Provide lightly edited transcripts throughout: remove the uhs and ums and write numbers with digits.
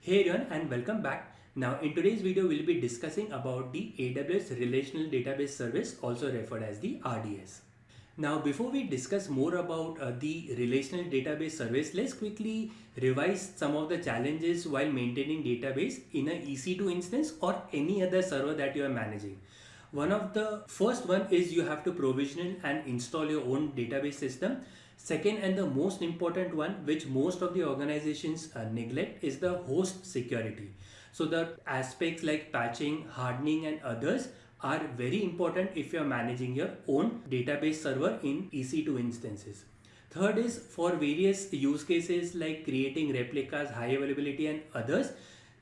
Hey everyone and welcome back. Now in today's video we'll be discussing about the AWS Relational Database Service, also referred as the RDS. Now before we discuss more about the Relational Database Service, let's quickly revise some of the challenges while maintaining database in a EC2 instance or any other server that you are managing. One of the first one is you have to provision and install your own database system. Second, and the most important one, which most of the organizations neglect, is the host security. So the aspects like patching, hardening and others are very important if you are managing your own database server in EC2 instances. Third is for various use cases like creating replicas, high availability and others,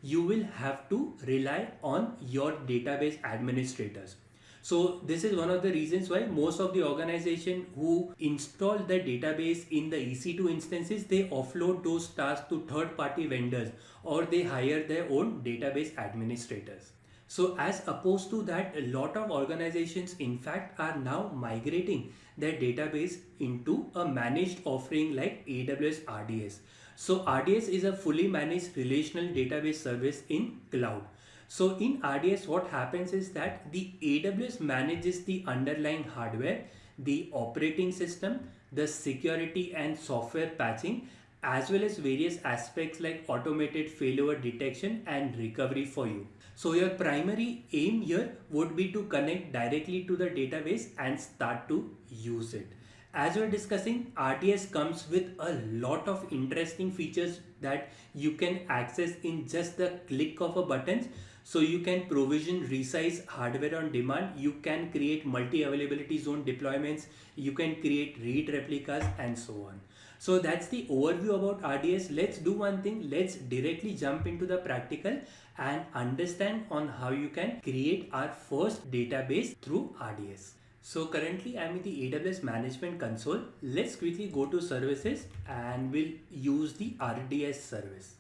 you will have to rely on your database administrators. So this is one of the reasons why most of the organization who install the database in the EC2 instances, they offload those tasks to third-party vendors or they hire their own database administrators. So as opposed to that, a lot of organizations in fact are now migrating their database into a managed offering like AWS RDS. So RDS is a fully managed relational database service in cloud. So in RDS, what happens is that the AWS manages the underlying hardware, the operating system, the security and software patching, as well as various aspects like automated failure detection and recovery for you. So your primary aim here would be to connect directly to the database and start to use it. As we're discussing, RDS comes with a lot of interesting features that you can access in just the click of a button. So you can provision resize hardware on demand, you can create multi-availability zone deployments, you can create read replicas and so on. So that's the overview about RDS. Let's do one thing, let's directly jump into the practical and understand on how you can create our first database through RDS. So currently I'm in the AWS Management Console. Let's quickly go to services and we'll use the RDS service.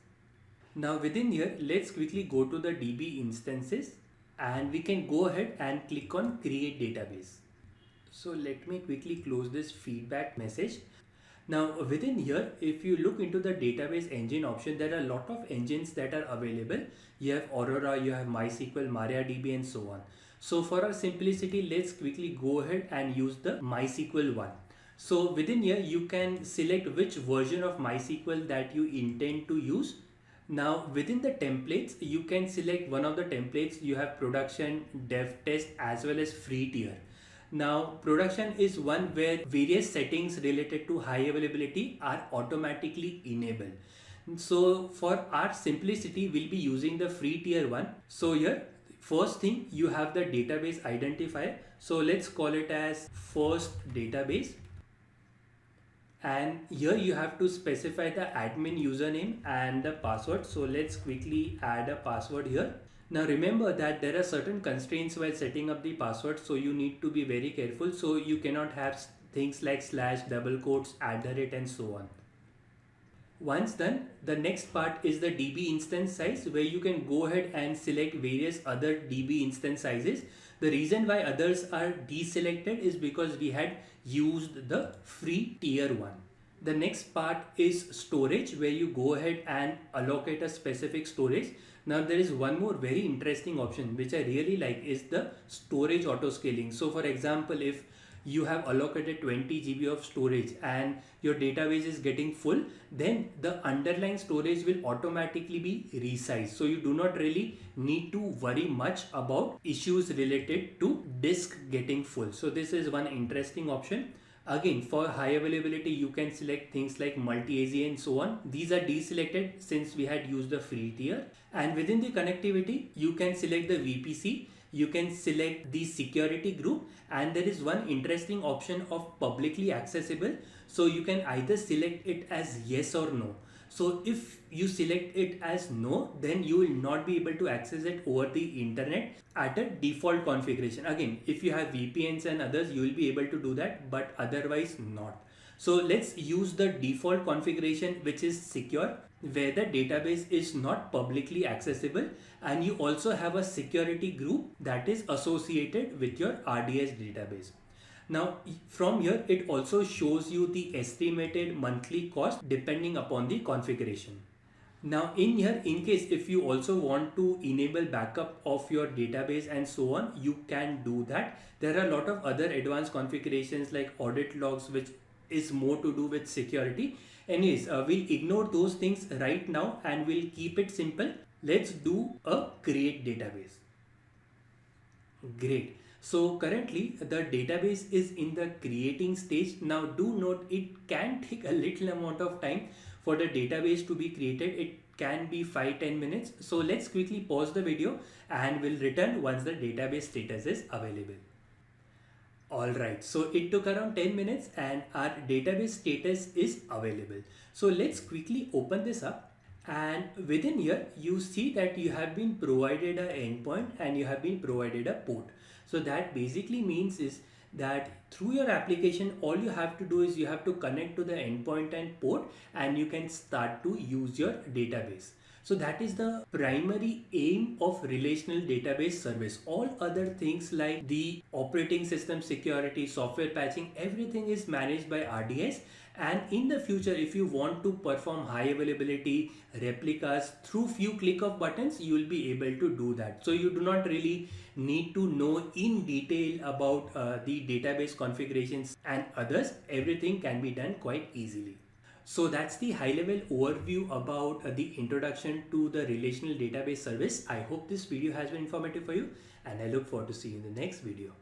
Now within here, let's quickly go to the DB instances and we can go ahead and click on create database. So let me quickly close this feedback message. Now within here, if you look into the database engine option, there are a lot of engines that are available. You have Aurora, you have MySQL, MariaDB and so on. So for our simplicity, let's quickly go ahead and use the MySQL one. So within here, you can select which version of MySQL that you intend to use. Now within the templates, you can select one of the templates. You have production, dev test as well as free tier. Now production is one where various settings related to high availability are automatically enabled. So for our simplicity, we'll be using the free tier one. So here, first thing, you have the database identifier. So let's call it as first database. And here you have to specify the admin username and the password. So let's quickly add a password here. Now remember that there are certain constraints while setting up the password, so you need to be very careful. So you cannot have things like slash, double quotes, @ and so on. Once done, the next part is the DB instance size, where you can go ahead and select various other DB instance sizes. The reason why others are deselected is because we had used the free tier one. The next part is storage, where you go ahead and allocate a specific storage. Now there is one more very interesting option which I really like, is the storage auto scaling. So for example, if you have allocated 20 GB of storage and your database is getting full, then the underlying storage will automatically be resized. So you do not really need to worry much about issues related to disk getting full. So this is one interesting option. Again, for high availability, you can select things like multi-AZ and so on. These are deselected since we had used the free tier. And within the connectivity, you can select the VPC. You can select the security group, and there is one interesting option of publicly accessible. So you can either select it as yes or no. So if you select it as no, then you will not be able to access it over the internet at a default configuration. Again, if you have VPNs and others, you will be able to do that, but otherwise not. So let's use the default configuration, which is secure, where the database is not publicly accessible, and you also have a security group that is associated with your RDS database. Now from here, it also shows you the estimated monthly cost depending upon the configuration. Now in here, in case if you also want to enable backup of your database and so on, you can do that. There are a lot of other advanced configurations like audit logs, which is more to do with security. Anyways, we'll ignore those things right now and we'll keep it simple. Let's do a create database. Great. So currently the database is in the creating stage. Now do note it can take a little amount of time for the database to be created. It can be 5-10 minutes. So let's quickly pause the video and we'll return once the database status is available. Alright, so it took around 10 minutes and our database status is available. So let's quickly open this up. And within here, you see that you have been provided an endpoint and you have been provided a port. So that basically means is that through your application, all you have to do is you have to connect to the endpoint and port and you can start to use your database. So that is the primary aim of relational database service. All other things like the operating system security, software patching, everything is managed by RDS. And in the future, if you want to perform high availability replicas through few click of buttons, you will be able to do that. So you do not really need to know in detail about the database configurations and others. Everything can be done quite easily. So that's the high level overview about the introduction to the relational database service. I hope this video has been informative for you and I look forward to seeing you in the next video.